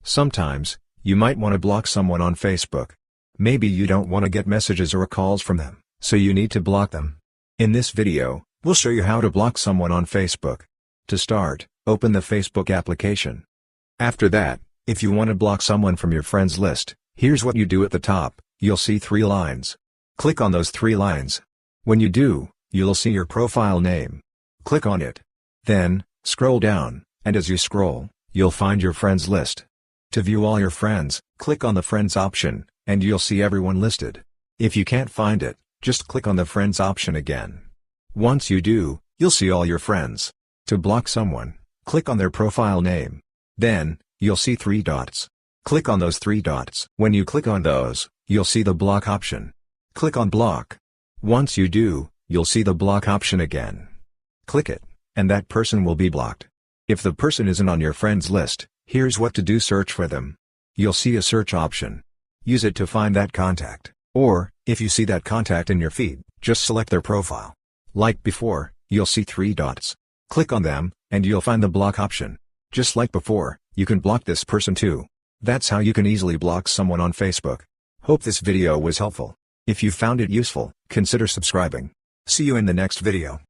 Sometimes, you might want to block someone on Facebook. Maybe you don't want to get messages or calls from them, so you need to block them. In this video, we'll show you how to block someone on Facebook. To start, open the Facebook application. After that, if you want to block someone from your friends list, here's what you do at the top. You'll see 3 lines. Click on those 3 lines. When you do, you'll see your profile name. Click on it. Then, scroll down, and as you scroll, you'll find your friends list. To view all your friends, click on the Friends option, and you'll see everyone listed. If you can't find it, just click on the Friends option again. Once you do, you'll see all your friends. To block someone, click on their profile name. Then, you'll see 3 dots. Click on those 3 dots. When you click on those, you'll see the block option. Click on block. Once you do, you'll see the block option again. Click it, and that person will be blocked. If the person isn't on your friends list, here's what to do: search for them. You'll see a search option. Use it to find that contact. Or, if you see that contact in your feed, just select their profile. Like before, you'll see 3 dots. Click on them, and you'll find the block option. Just like before, you can block this person too. That's how you can easily block someone on Facebook. Hope this video was helpful. If you found it useful, consider subscribing. See you in the next video.